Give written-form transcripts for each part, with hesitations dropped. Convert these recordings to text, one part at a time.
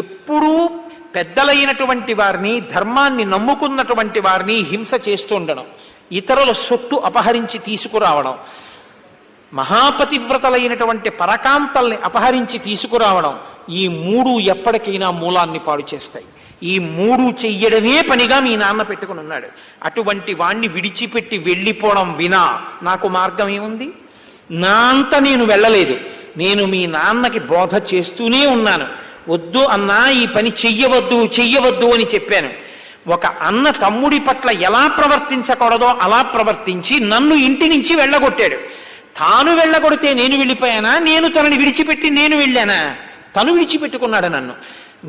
ఎప్పుడూ పెద్దలైనటువంటి వారిని, ధర్మాన్ని నమ్ముకున్నటువంటి వారిని హింస చేస్తూ ఉండడం, ఇతరుల సొత్తు అపహరించి తీసుకురావడం, మహాపతివ్రతలైనటువంటి పరకాంతల్ని అపహరించి తీసుకురావడం, ఈ మూడు ఎప్పటికైనా మూలాన్ని పాడు చేస్తాయి. ఈ మూడు చెయ్యడమే పనిగా మీ నాన్న పెట్టుకుని ఉన్నాడు. అటువంటి వాణ్ణి విడిచిపెట్టి వెళ్ళిపోవడం వినా నాకు మార్గం ఏముంది? నా అంత నేను వెళ్ళలేదు. నేను మీ నాన్నకి బోధ చేస్తూనే ఉన్నాను. వద్దు అన్నా, ఈ పని చెయ్యవద్దు చెయ్యవద్దు అని చెప్పాను. ఒక అన్న తమ్ముడి పట్ల ఎలా ప్రవర్తించకూడదో అలా ప్రవర్తించి నన్ను ఇంటి నుంచి వెళ్ళగొట్టాడు. తాను వెళ్ళగొడితే నేను వెళ్ళిపోయానా? నేను తనని విడిచిపెట్టి నేను వెళ్ళానా? తను విడిచిపెట్టుకున్నాడు నన్ను.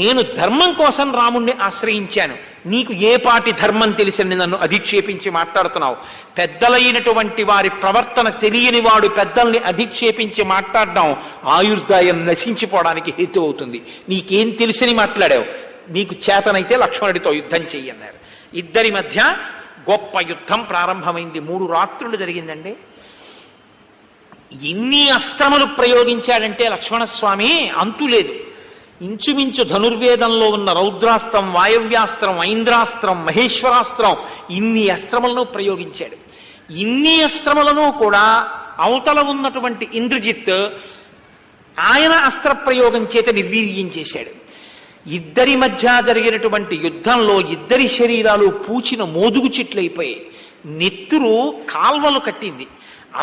నేను ధర్మం కోసం రాముణ్ణి ఆశ్రయించాను. నీకు ఏ పాటి ధర్మం తెలిసని నన్ను అధిక్షేపించి మాట్లాడుతున్నావు? పెద్దలైనటువంటి వారి ప్రవర్తన తెలియని వాడు పెద్దల్ని అధిక్షేపించి మాట్లాడడం ఆయుర్దాయం నశించిపోవడానికి హేతు అవుతుంది. నీకేం తెలుసని మాట్లాడావు? నీకు చేతనైతే లక్ష్మణుడితో యుద్ధం చెయ్యన్నారు. ఇద్దరి మధ్య గొప్ప యుద్ధం ప్రారంభమైంది. 3 రాత్రులు జరిగిందండి. ఎన్ని అస్త్రములు ప్రయోగించాడంటే లక్ష్మణస్వామి అంతులేదు. ఇంచుమించు ధనుర్వేదంలో ఉన్న రౌద్రాస్త్రం, వాయవ్యాస్త్రం, ఐంద్రాస్త్రం, మహేశ్వరాస్త్రం, ఇన్ని అస్త్రములను ప్రయోగించాడు. ఇన్ని అస్త్రములను కూడా అవతల ఉన్నటువంటి ఇంద్రజిత్ ఆయన అస్త్ర ప్రయోగం చేత నిర్వీర్యం చేశాడు. ఇద్దరి మధ్య జరిగినటువంటి యుద్ధంలో ఇద్దరి శరీరాలు పూచిన మోదుగు చెట్లయిపోయాయి. నెత్తురు కాల్వలు కట్టింది.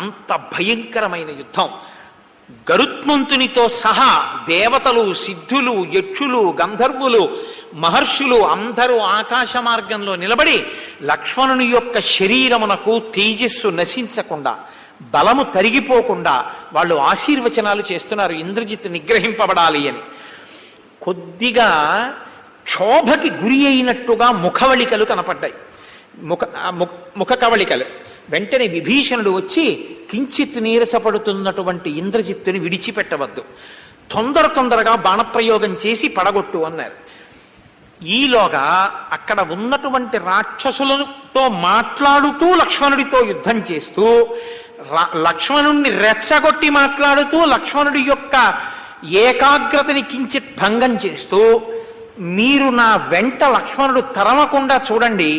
అంత భయంకరమైన యుద్ధం. గరుత్మంతునితో సహా దేవతలు, సిద్ధులు, యక్షులు, గంధర్వులు, మహర్షులు అందరూ ఆకాశ మార్గంలో నిలబడి లక్ష్మణుని యొక్క శరీరమునకు తేజస్సు నశించకుండా, బలము తరిగిపోకుండా వాళ్ళు ఆశీర్వచనాలు చేస్తున్నారు ఇంద్రజిత్ నిగ్రహింపబడాలి అని. కొద్దిగా క్షోభకి గురి అయినట్టుగా ముఖవళికలు కనపడ్డాయి. ముఖ కవళికలు. వెంటనే విభీషణుడు వచ్చి కించిత్ నీరసపడుతున్నటువంటి ఇంద్రజిత్తుని విడిచిపెట్టవద్దు, తొందరగా బాణప్రయోగం చేసి పడగొట్టు అన్నారు. ఈలోగా అక్కడ ఉన్నటువంటి రాక్షసులతో మాట్లాడుతూ లక్ష్మణుడితో యుద్ధం చేస్తూ, లక్ష్మణుణ్ణి రెచ్చగొట్టి మాట్లాడుతూ లక్ష్మణుడి యొక్క ఏకాగ్రతని కించిత్ భంగం చేస్తూ, మీరు నా వెంట లక్ష్మణుడు తరమకుండా చూడండి,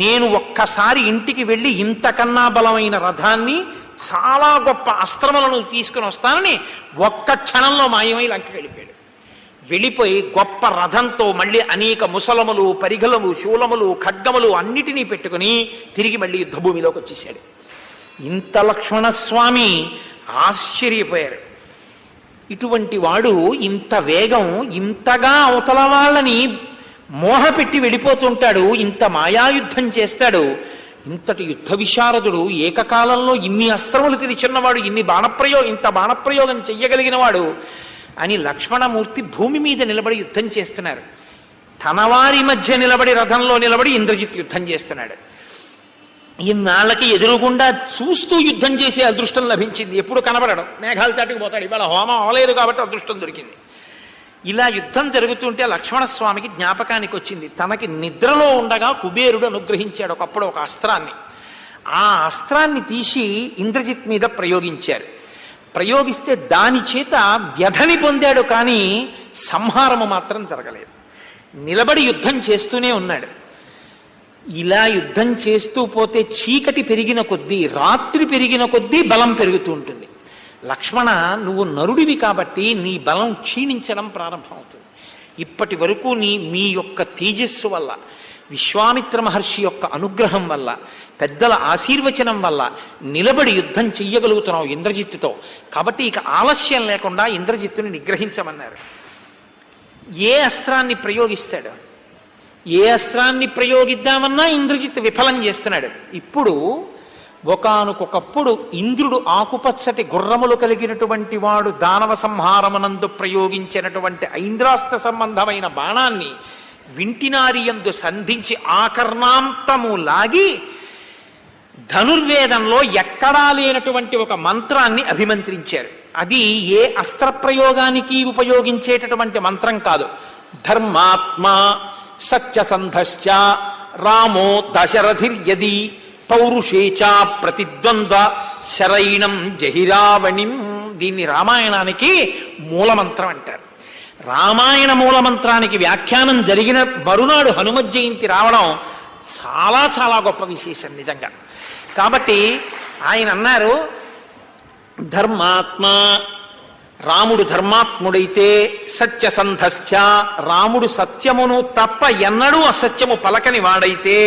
నేను ఒక్కసారి ఇంటికి వెళ్ళి ఇంతకన్నా బలమైన రథాన్ని, చాలా గొప్ప అస్త్రములను తీసుకుని వస్తానని ఒక్క క్షణంలో మాయమై లంక వెళ్ళిపోయాడు. వెళ్ళిపోయి గొప్ప రథంతో మళ్ళీ అనేక ముసలములు, పరిఘలము, శూలములు, ఖడ్గములు అన్నిటినీ పెట్టుకుని తిరిగి మళ్ళీ యుద్ధభూమిలోకి వచ్చేసాడు. ఇంత లక్ష్మణస్వామి ఆశ్చర్యపోయారు. ఇటువంటి వాడు ఇంత వేగం, ఇంతగా అవతల వాళ్ళని మోహపెట్టి వెళ్ళిపోతుంటాడు, ఇంత మాయాయుద్ధం చేస్తాడు, ఇంతటి యుద్ధ విశారదుడు, ఏకకాలంలో ఇన్ని అస్త్రములు తెలిసిన్నవాడు, ఇంత బాణప్రయోగం చెయ్యగలిగిన వాడు అని లక్ష్మణమూర్తి భూమి మీద నిలబడి యుద్ధం చేస్తున్నారు. తనవారి మధ్య నిలబడి, రథంలో నిలబడి ఇంద్రజిత్ యుద్ధం చేస్తున్నాడు. ఇన్నాళ్ళకి ఎదురుగుండా చూస్తూ యుద్ధం చేసే అదృష్టం లభించింది. ఎప్పుడు కనబడడం, మేఘాలు చాటుకుపోతాడు. ఇవాళ హోమం అవలేదు కాబట్టి అదృష్టం దొరికింది. ఇలా యుద్ధం జరుగుతుంటే లక్ష్మణస్వామికి జ్ఞాపకానికి వచ్చింది, తనకి నిద్రలో ఉండగా కుబేరుడు అనుగ్రహించాడు ఒకప్పుడు ఒక అస్త్రాన్ని. ఆ అస్త్రాన్ని తీసి ఇంద్రజిత్ మీద ప్రయోగించారు. ప్రయోగిస్తే దాని చేత వ్యధని పొందాడు, కానీ సంహారము మాత్రం జరగలేదు. నిలబడి యుద్ధం చేస్తూనే ఉన్నాడు. ఇలా యుద్ధం చేస్తూ పోతే చీకటి పెరిగిన కొద్దీ, రాత్రి పెరిగిన కొద్దీ బలం పెరుగుతూ ఉంటుంది. లక్ష్మణ, నువ్వు నరుడివి కాబట్టి నీ బలం క్షీణించడం ప్రారంభమవుతుంది. ఇప్పటి వరకు మీ యొక్క తేజస్సు వల్ల, విశ్వామిత్ర మహర్షి యొక్క అనుగ్రహం వల్ల, పెద్దల ఆశీర్వచనం వల్ల నిలబడి యుద్ధం చెయ్యగలుగుతున్నావు ఇంద్రజిత్తుతో. కాబట్టి ఇక ఆలస్యం లేకుండా ఇంద్రజిత్తుని నిగ్రహించమన్నారు. ఏ అస్త్రాన్ని ప్రయోగిస్తాడు? ఏ అస్త్రాన్ని ప్రయోగిద్దామన్నా ఇంద్రజిత్ విఫలం చేస్తున్నాడు. ఇప్పుడు ఒకానొకప్పుడు ఇంద్రుడు ఆకుపచ్చటి గుర్రములు కలిగినటువంటి వాడు దానవ సంహారమునందు ప్రయోగించినటువంటి ఐంద్రాస్త్ర సంబంధమైన బాణాన్ని వింటినారియందు సంధించి ఆకర్ణాంతము లాగి ధనుర్వేదంలో ఎక్కడా లేనటువంటి ఒక మంత్రాన్ని అభిమంత్రించారు. అది ఏ అస్త్ర ప్రయోగానికి ఉపయోగించేటటువంటి మంత్రం కాదు. ధర్మాత్మ సత్యసంధశ్చ రామో దశరథిర్యది పౌరుషేచ ప్రతిద్వంద్వ శరైణం జహిరావణిం. దీన్ని రామాయణానికి మూలమంత్రం అంటారు. రామాయణ మూలమంత్రానికి వ్యాఖ్యానం జరిగిన మరునాడు హనుమత్ జయంతి రావడం చాలా చాలా గొప్ప విశేషం నిజంగా. కాబట్టి ఆయన అన్నారు, ధర్మాత్మ, రాముడు ధర్మాత్ముడైతే, సత్యసంధశ్చ, రాముడు సత్యమును తప్ప ఎన్నడూ అసత్యము పలకని వాడైతే,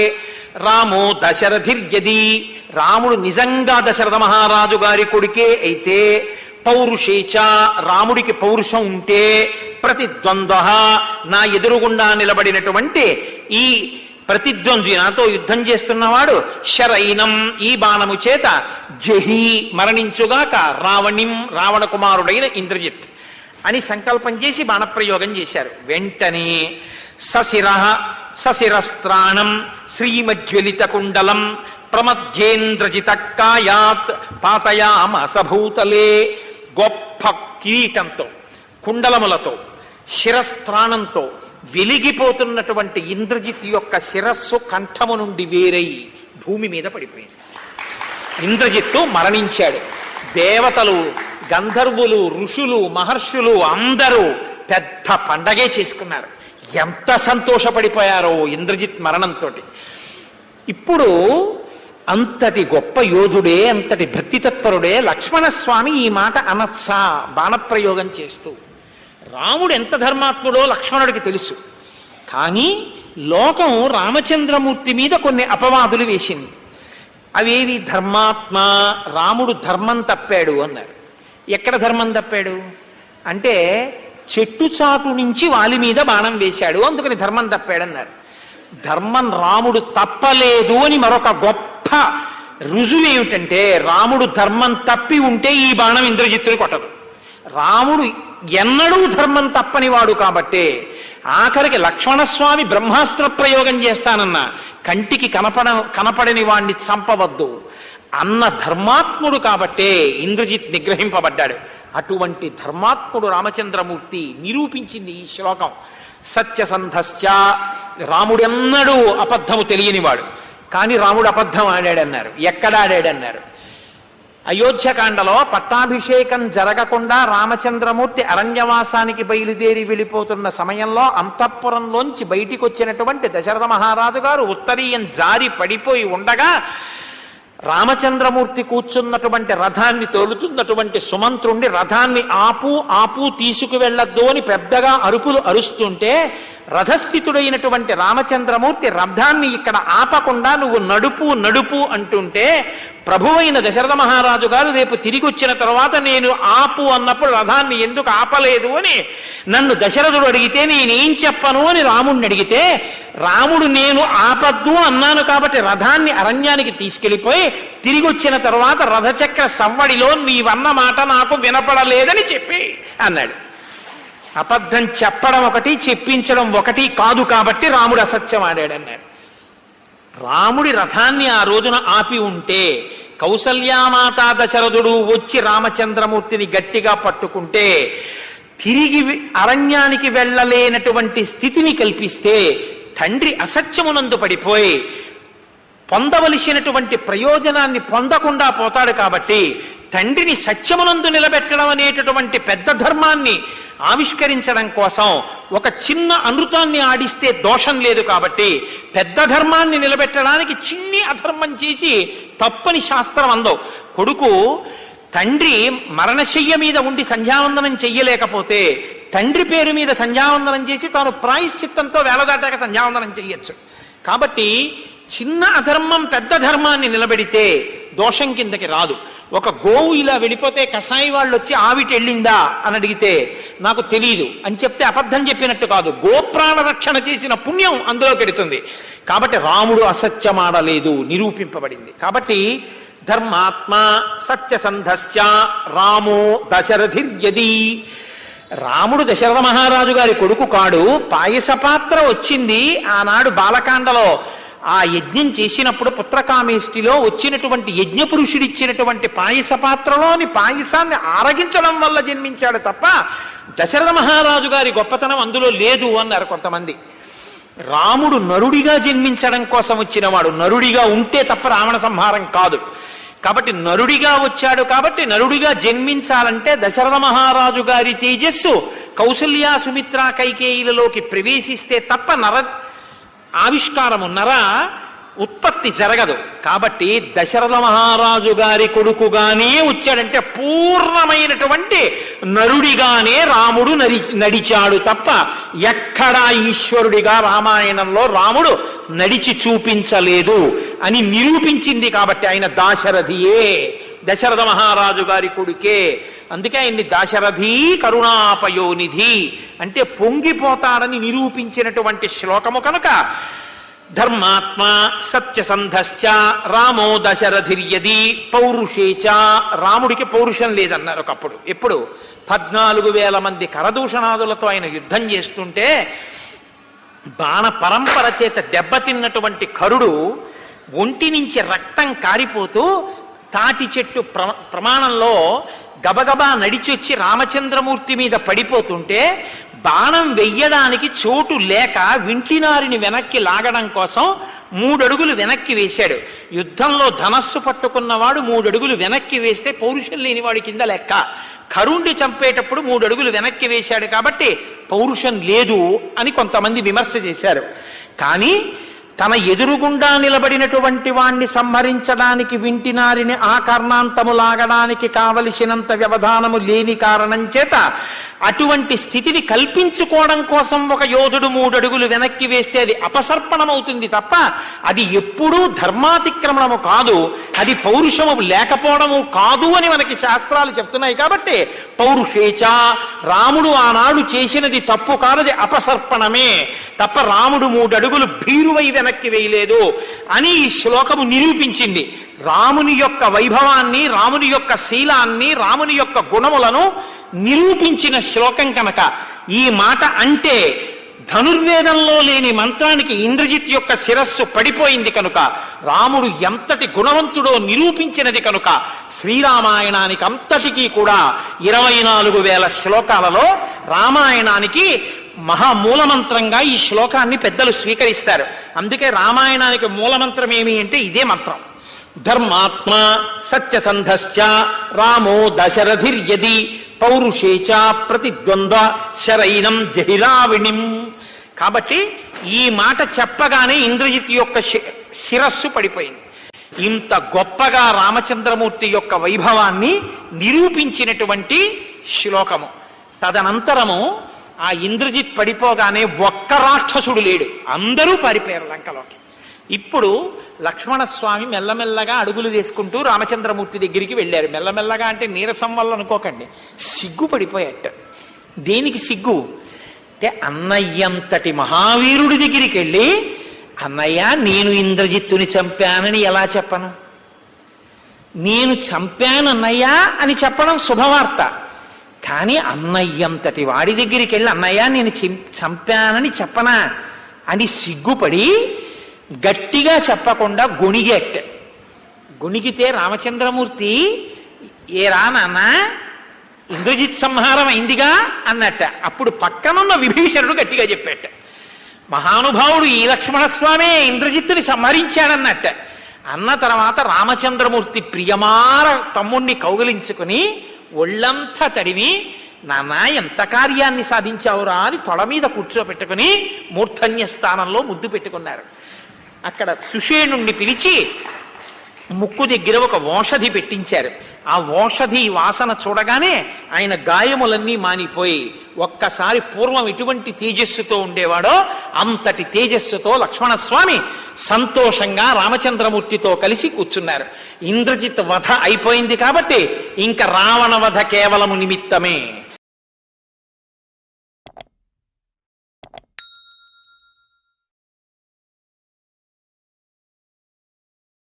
రామో దశరథిర్యది, రాముడు నిజంగా దశరథ మహారాజు గారి కొడుకే అయితే, పౌరుషేచ, రాముడికి పౌరుషం ఉంటే, ప్రతిద్వంద్వ, నా ఎదురుగుండా నిలబడినటువంటి ఈ ప్రతిద్వంద్వి, నాతో యుద్ధం చేస్తున్నవాడు, శరైనం, ఈ బాణము చేత, జహి, మరణించుగాక, రావణిం, రావణ కుమారుడైన ఇంద్రజిత్ అని సంకల్పం చేసి బాణప్రయోగం చేశారు. వెంటనే సశిరస్త్రాణం శ్రీమజ్వలిత కుండలం ప్రమధ్యేంద్రజిత కాయాత్ పాతయామసభూతలే, గొప్ప కిరీటంతో, కుండలములతో, శిరస్త్రాణంతో వెలిగిపోతున్నటువంటి ఇంద్రజిత్ యొక్క శిరస్సు కంఠము నుండి వేరై భూమి మీద పడిపోయింది. ఇంద్రజిత్తు మరణించాడు. దేవతలు, గంధర్వులు, ఋషులు, మహర్షులు అందరూ పెద్ద పండగే చేసుకున్నారు. ఎంత సంతోషపడిపోయారో ఇంద్రజిత్ మరణంతో. ఇప్పుడు అంతటి గొప్ప యోధుడే, అంతటి భక్తి తత్పరుడే లక్ష్మణస్వామి ఈ మాట అనొచ్చా బాణప్రయోగం చేస్తూ? రాముడు ఎంత ధర్మాత్ముడో లక్ష్మణుడికి తెలుసు. కానీ లోకం రామచంద్రమూర్తి మీద కొన్ని అపవాదులు వేసింది. అవేవి? ధర్మాత్మ, రాముడు ధర్మం తప్పాడు అన్నారు. ఎక్కడ ధర్మం తప్పాడు అంటే, చెట్టు చాటు నుంచి వాలి మీద బాణం వేశాడు, అందుకని ధర్మం తప్పాడన్నారు. ధర్మం రాముడు తప్పలేదు అని మరొక గొప్ప రుజువు ఏమిటంటే, రాముడు ధర్మం తప్పి ఉంటే ఈ బాణం ఇంద్రజిత్తుని కొట్టదు. రాముడు ఎన్నడూ ధర్మం తప్పనివాడు కాబట్టే ఆఖరికి లక్ష్మణస్వామి బ్రహ్మాస్త్ర ప్రయోగం చేస్తానన్న, కంటికి కనపడని వాణ్ణి చంపవద్దు అన్న ధర్మాత్ముడు కాబట్టే ఇంద్రజిత్ నిగ్రహింపబడ్డాడు. అటువంటి ధర్మాత్ముడు రామచంద్రమూర్తి నిరూపించింది ఈ శ్లోకం. సత్యసంధశ్చ, రాముడెన్నడూ అబద్ధము తెలియనివాడు. కానీ రాముడు అబద్ధం ఆడాడన్నారు. ఎక్కడ ఆడాడన్నారు? అయోధ్యకాండలో పట్టాభిషేకం జరగకుండా రామచంద్రమూర్తి అరణ్యవాసానికి బయలుదేరి వెళ్ళిపోతున్న సమయంలో అంతఃపురంలోంచి బయటికి వచ్చినటువంటి దశరథ మహారాజు గారు ఉత్తరీయం జారి పడిపోయి ఉండగా, రామచంద్రమూర్తి కూర్చున్నటువంటి రథాన్ని తోలుతున్నటువంటి సుమంత్రుణ్ణి రథాన్ని ఆపు తీసుకువెళ్ళద్దు అని పెద్దగా అరుపులు అరుస్తుంటే, రథస్థితుడైనటువంటి రామచంద్రమూర్తి రథాన్ని ఇక్కడ ఆపకుండా నువ్వు నడుపు అంటుంటే, ప్రభువైన దశరథ మహారాజు గారు రేపు తిరిగి వచ్చిన తర్వాత నేను ఆపు అన్నప్పుడు రథాన్ని ఎందుకు ఆపలేదు అని నన్ను దశరథుడు అడిగితే నేనేం చెప్పను అని రాముడిని అడిగితే, రాముడు నేను ఆపద్దు అన్నాను కాబట్టి రథాన్ని అరణ్యానికి తీసుకెళ్ళిపోయి తిరిగి వచ్చిన తర్వాత రథచక్ర సవ్వడిలో నీవన్న మాట నాకు వినపడలేదని చెప్పి అన్నాడు. అబద్ధం చెప్పడం ఒకటి, చెప్పించడం ఒకటి కాదు కాబట్టి రాముడు అసత్యం ఆడాడన్నారు. రాముడి రథాన్ని ఆ రోజున ఆపి ఉంటే, కౌసల్యామాత దశరథుడు వచ్చి రామచంద్రమూర్తిని గట్టిగా పట్టుకుంటే, తిరిగి అరణ్యానికి వెళ్ళలేనటువంటి స్థితిని కల్పిస్తే, తండ్రి అసత్యమునందు పడిపోయి పొందవలసినటువంటి ప్రయోజనాన్ని పొందకుండా పోతాడు. కాబట్టి తండ్రిని సత్యమునందు నిలబెట్టడం అనేటటువంటి పెద్ద ధర్మాన్ని ఆవిష్కరించడం కోసం ఒక చిన్న అనృతాన్ని ఆడిస్తే దోషం లేదు కాబట్టి పెద్ద ధర్మాన్ని నిలబెట్టడానికి చిన్ని అధర్మం చేసి తప్పని శాస్త్రం అందో. కొడుకు తండ్రి మరణశయ్య మీద ఉండి సంధ్యావందనం చెయ్యలేకపోతే తండ్రి పేరు మీద సంధ్యావందనం చేసి తాను ప్రాయశ్చిత్తంతో వేలదాటాక సంధ్యావందనం చెయ్యొచ్చు. కాబట్టి చిన్న అధర్మం పెద్ద ధర్మాన్ని నిలబెడితే దోషం కిందకి రాదు. ఒక గోవు ఇలా వెళ్ళిపోతే కసాయి వాళ్ళు వచ్చి ఆవిటి వెళ్ళిందా అని అడిగితే నాకు తెలియదు అని చెప్తే అబద్ధం చెప్పినట్టు కాదు, గోప్రాణ రక్షణ చేసిన పుణ్యం అందులో పెడుతుంది. కాబట్టి రాముడు అసత్యమాడలేదు, నిరూపింపబడింది. కాబట్టి ధర్మాత్మ సత్యసంధశ్చ రామో దశరథిర్యది, రాముడు దశరథ మహారాజు గారి కొడుకు కాడు. పాయసపాత్ర వచ్చింది ఆనాడు బాలకాండలో. ఆ యజ్ఞం చేసినప్పుడు పుత్రకామేష్టిలో వచ్చినటువంటి యజ్ఞపురుషుడిచ్చినటువంటి పాయస పాత్రలోని పాయసాన్ని ఆరగించడం వల్ల జన్మించాడు తప్ప దశరథ మహారాజు గారి గొప్పతనం అందులో లేదు అన్నారు కొంతమంది. రాముడు నరుడిగా జన్మించడం కోసం వచ్చినవాడు, నరుడిగా ఉంటే తప్ప రావణ సంహారం కాదు. కాబట్టి నరుడిగా వచ్చాడు కాబట్టి నరుడిగా జన్మించాలంటే దశరథ మహారాజు గారి తేజస్సు కౌసల్య సుమిత్ర కైకేయిలలోకి ప్రవేశిస్తే తప్ప నర ఉత్పత్తి జరగదు. కాబట్టి దశరథ మహారాజు గారి కొడుకుగానే వచ్చాడంటే పూర్ణమైనటువంటి నరుడిగానే రాముడు నడిచాడు తప్ప ఎక్కడా ఈశ్వరుడిగా రామాయణంలో రాముడు నడిచి చూపించలేదు అని నిరూపించింది. కాబట్టి ఆయన దాశరథియే, దశరథ మహారాజు గారి కొడుకే. అందుకే ఆయన్ని దాశరథి కరుణాపయోనిధి అంటే పొంగిపోతాడని నిరూపించినటువంటి శ్లోకము కనుక ధర్మాత్మ సత్యసంధశ్చ రామో దశరథిర్యది పౌరుషేచ. రాముడికి పౌరుషం లేదన్నారు ఒకప్పుడు. ఎప్పుడు 14,000 మంది కరదూషణాదులతో ఆయన యుద్ధం చేస్తుంటే బాణ పరంపర చేత దెబ్బతిన్నటువంటి కరుడు ఒంటి నుంచి రక్తం కారిపోతూ తాటి చెట్టు ప్రమాణంలో గబగబా నడిచొచ్చి రామచంద్రమూర్తి మీద పడిపోతుంటే బాణం వెయ్యడానికి చోటు లేక వింటినారిని వెనక్కి లాగడం కోసం 3 అడుగులు వెనక్కి వేశాడు. యుద్ధంలో ధనస్సు పట్టుకున్నవాడు 3 అడుగులు వెనక్కి వేస్తే పౌరుషం లేనివాడి కింద లెక్క. కరుణ్ణి చంపేటప్పుడు 3 అడుగులు వెనక్కి వేశాడు కాబట్టి పౌరుషం లేదు అని కొంతమంది విమర్శ చేశారు. కానీ తన ఎదురుగుండా నిలబడినటువంటి వాణ్ణి సంహరించడానికి వింటినారిని ఆ కర్ణాంతము లాగడానికి కావలసినంత వ్యవధానము లేని కారణం చేత అటువంటి స్థితిని కల్పించుకోవడం కోసం ఒక యోధుడు 3 అడుగులు వెనక్కి వేస్తే అది అపసర్పణమవుతుంది తప్ప అది ఎప్పుడూ ధర్మాతిక్రమణము కాదు, అది పౌరుషము లేకపోవడము కాదు అని మనకి శాస్త్రాలు చెప్తున్నాయి. కాబట్టి పౌరుషేచ, రాముడు ఆనాడు చేసినది తప్పు కాదది అపసర్పణమే తప్ప రాముడు 3 అడుగులు భీరువై వెనక్కి వేయలేదు అని ఈ శ్లోకము నిరూపించింది. రాముని యొక్క వైభవాన్ని, రాముని యొక్క శీలాన్ని, రాముని యొక్క గుణములను నిరూపించిన శ్లోకం కనుక ఈ మాట అంటే ధనుర్వేదంలో లేని మంత్రానికి ఇంద్రజిత్ యొక్క శిరస్సు పడిపోయింది కనుక రాముడు ఎంతటి గుణవంతుడో నిరూపించినది కనుక శ్రీరామాయణానికి అంతటికీ కూడా 24,000 శ్లోకాలలో రామాయణానికి మహామూలమంత్రంగా ఈ శ్లోకాన్ని పెద్దలు స్వీకరిస్తారు. అందుకే రామాయణానికి మూలమంత్రం ఏమి అంటే ఇదే మంత్రం. ధర్మాత్మ సత్యసంధశ్చ రామో దశరథిర్యది పౌరుషేచ ప్రతిద్వంద్వ శరైనం జహిరావిణిం. కాబట్టి ఈ మాట చెప్పగానే ఇంద్రజిత్ యొక్క శిరస్సు పడిపోయింది. ఇంత గొప్పగా రామచంద్రమూర్తి యొక్క వైభవాన్ని నిరూపించినటువంటి శ్లోకము. తదనంతరము ఆ ఇంద్రజిత్ పడిపోగానే ఒక్క రాక్షసుడు లేడు, అందరూ పారిపోయారు లంకలోకి. ఇప్పుడు లక్ష్మణస్వామి మెల్లమెల్లగా అడుగులు వేసుకుంటూ రామచంద్రమూర్తి దగ్గరికి వెళ్ళారు. మెల్లమెల్లగా అంటే నీరసం వల్ల అనుకోకండి, సిగ్గుపడిపోయాట. దేనికి సిగ్గు అంటే అన్నయ్యంతటి మహావీరుడి దగ్గరికి వెళ్ళి అన్నయ్య నేను ఇంద్రజిత్తుని చంపానని ఎలా చెప్పను, నేను చంపానన్నయ్యా అని చెప్పడం శుభవార్త. కానీ అన్నయ్యంతటి వాడి దగ్గరికి వెళ్ళి అన్నయ్య నేను చంపానని చెప్పనా అని సిగ్గుపడి గట్టిగా చెప్పకుండా గొణిగేట. గొణిగితే రామచంద్రమూర్తి ఏరా నాన్న ఇంద్రజిత్ సంహారం అయిందిగా అన్నట్ట. అప్పుడు పక్కనున్న విభీషణుడు గట్టిగా చెప్పేట, మహానుభావుడు ఈ లక్ష్మణస్వామే ఇంద్రజిత్తుని సంహరించాడన్నట్ట. అన్న తర్వాత రామచంద్రమూర్తి ప్రియమార తమ్ముణ్ణి కౌగిలించుకుని ఒళ్ళంతా తడిమి నాన్న ఎంత కార్యాన్ని సాధించావురా అని తొడ మీద కూర్చోపెట్టుకుని మూర్ధన్య స్థానంలో ముద్దు పెట్టుకున్నారు. అక్కడ సుషేణుణ్ణి పిలిచి ముక్కు దగ్గర ఒక ఓషధి పెట్టించారు. ఆ ఓషధి వాసన చూడగానే ఆయన గాయములన్నీ మానిపోయి ఒక్కసారి పూర్వం ఎటువంటి తేజస్సుతో ఉండేవాడో అంతటి తేజస్సుతో లక్ష్మణస్వామి సంతోషంగా రామచంద్రమూర్తితో కలిసి కూర్చున్నారు. ఇంద్రజిత్ వధ అయిపోయింది కాబట్టి ఇంకా రావణ వధ కేవలము నిమిత్తమే.